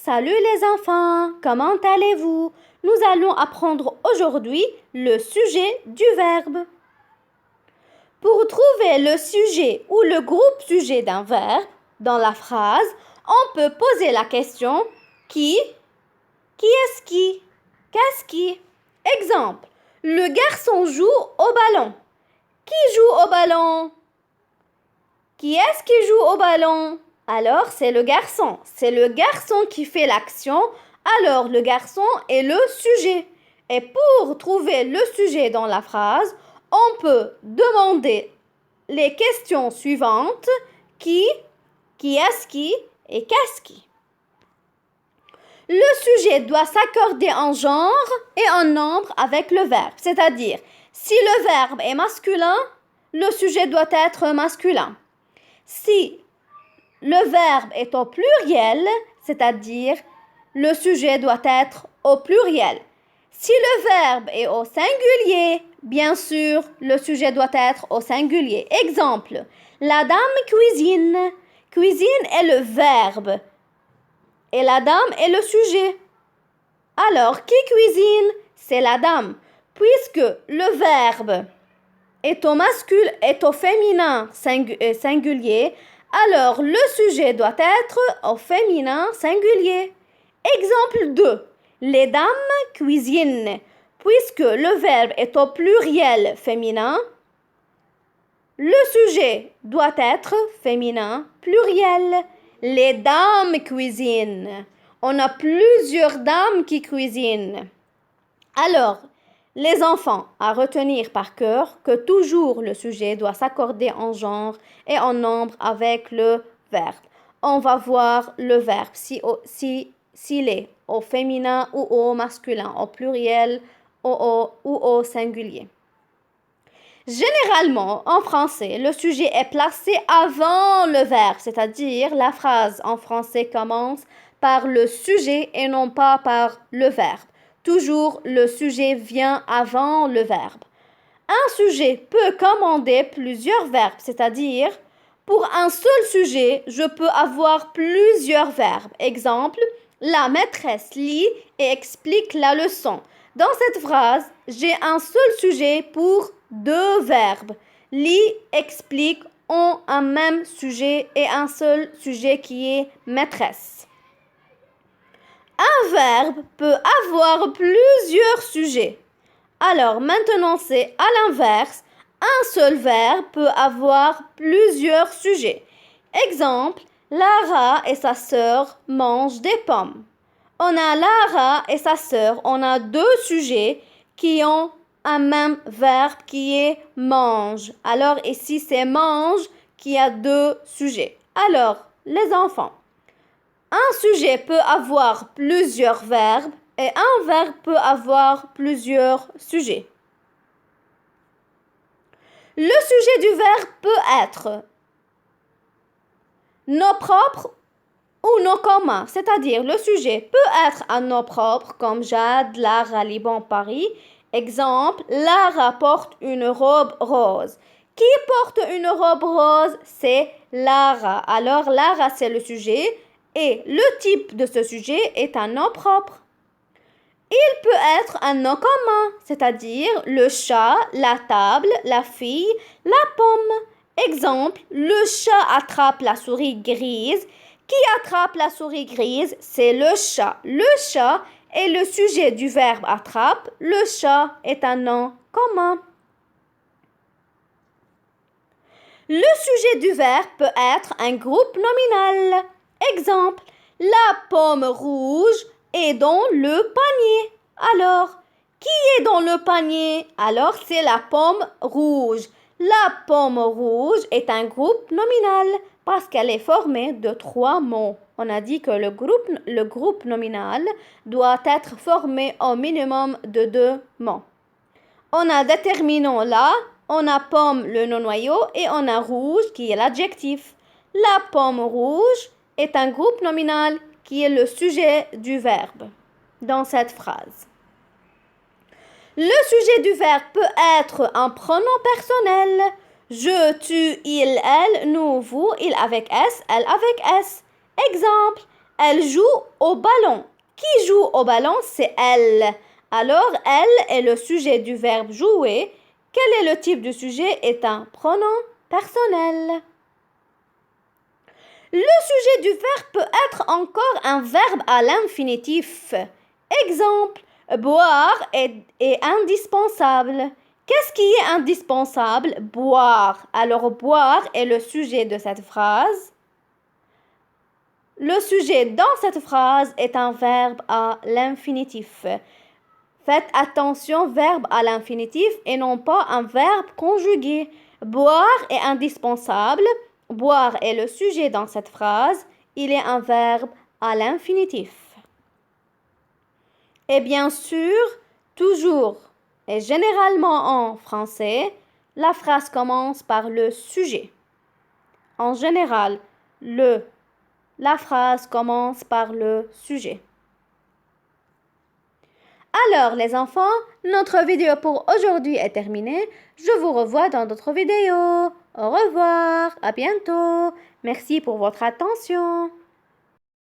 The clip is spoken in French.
Salut les enfants, comment allez-vous? Nous allons apprendre aujourd'hui le sujet du verbe. Pour trouver le sujet ou le groupe sujet d'un verbe dans la phrase, on peut poser la question qui est-ce qui? Qu'est-ce qui? Exemple, le garçon joue au ballon. Qui joue au ballon? Qui est-ce qui joue au ballon? Alors, c'est le garçon. C'est le garçon qui fait l'action. Alors, le garçon est le sujet. Et pour trouver le sujet dans la phrase, on peut demander les questions suivantes. Qui est-ce qui et qu'est-ce qui? Le sujet doit s'accorder en genre et en nombre avec le verbe. C'est-à-dire, si le verbe est masculin, le sujet doit être masculin. Si le verbe est au pluriel, c'est-à-dire le sujet doit être au pluriel. Si le verbe est au singulier, bien sûr, le sujet doit être au singulier. Exemple, la dame cuisine. Cuisine est le verbe et la dame est le sujet. Alors, qui cuisine? C'est la dame. Puisque le verbe est au féminin singulier, alors le sujet doit être au féminin singulier. Exemple 2. Les dames cuisinent. Puisque le verbe est au pluriel féminin, le sujet doit être féminin pluriel. Les dames cuisinent. On a plusieurs dames qui cuisinent. Alors, les enfants, à retenir par cœur que toujours le sujet doit s'accorder en genre et en nombre avec le verbe. On va voir le verbe s'il est au féminin ou au masculin, au pluriel ou au singulier. Généralement, en français, le sujet est placé avant le verbe, c'est-à-dire la phrase en français commence par le sujet et non pas par le verbe. Toujours, le sujet vient avant le verbe. Un sujet peut commander plusieurs verbes, c'est-à-dire, pour un seul sujet, je peux avoir plusieurs verbes. Exemple, la maîtresse lit et explique la leçon. Dans cette phrase, j'ai un seul sujet pour deux verbes. Lit, explique ont un même sujet et un seul sujet qui est maîtresse. Un verbe peut avoir plusieurs sujets. Alors maintenant, c'est à l'inverse. Un seul verbe peut avoir plusieurs sujets. Exemple, Lara et sa sœur mangent des pommes. On a Lara et sa sœur. On a deux sujets qui ont un même verbe qui est mange. Alors ici, c'est mange qui a deux sujets. Alors, les enfants. Un sujet peut avoir plusieurs verbes et un verbe peut avoir plusieurs sujets. Le sujet du verbe peut être nos propres ou nos communs, c'est-à-dire le sujet peut être un nom propre comme Jade, Lara, Liban, Paris. Exemple, Lara porte une robe rose. Qui porte une robe rose? C'est Lara. Alors Lara, c'est le sujet. Et le type de ce sujet est un nom propre. Il peut être un nom commun, c'est-à-dire le chat, la table, la fille, la pomme. Exemple, le chat attrape la souris grise. Qui attrape la souris grise? C'est le chat. Le chat est le sujet du verbe attrape. Le chat est un nom commun. Le sujet du verbe peut être un groupe nominal. Exemple, la pomme rouge est dans le panier. Alors, qui est dans le panier? Alors, c'est la pomme rouge. La pomme rouge est un groupe nominal parce qu'elle est formée de trois mots. On a dit que le groupe nominal doit être formé au minimum de deux mots. On a déterminant là, on a pomme le non-noyau et on a rouge qui est l'adjectif. La pomme rouge est un groupe nominal qui est le sujet du verbe dans cette phrase. Le sujet du verbe peut être un pronom personnel. Je, tu, il, elle, nous, vous, il avec S, elle avec S. Exemple, Elle joue au ballon. Qui joue au ballon? C'est elle. Alors, elle est le sujet du verbe jouer. Quel est le type de sujet? Est un pronom personnel. Le sujet du verbe peut être encore un verbe à l'infinitif. Exemple, boire est indispensable. Qu'est-ce qui est indispensable? Boire. Alors, boire est le sujet de cette phrase. Le sujet dans cette phrase est un verbe à l'infinitif. Faites attention, verbe à l'infinitif et non pas un verbe conjugué. Boire est indispensable. Boire est le sujet dans cette phrase. Il est un verbe à l'infinitif. Et bien sûr, toujours et généralement en français, la phrase commence par le sujet. En général, la phrase commence par le sujet. Alors les enfants, notre vidéo pour aujourd'hui est terminée. Je vous revois dans d'autres vidéos. Au revoir, à bientôt. Merci pour votre attention.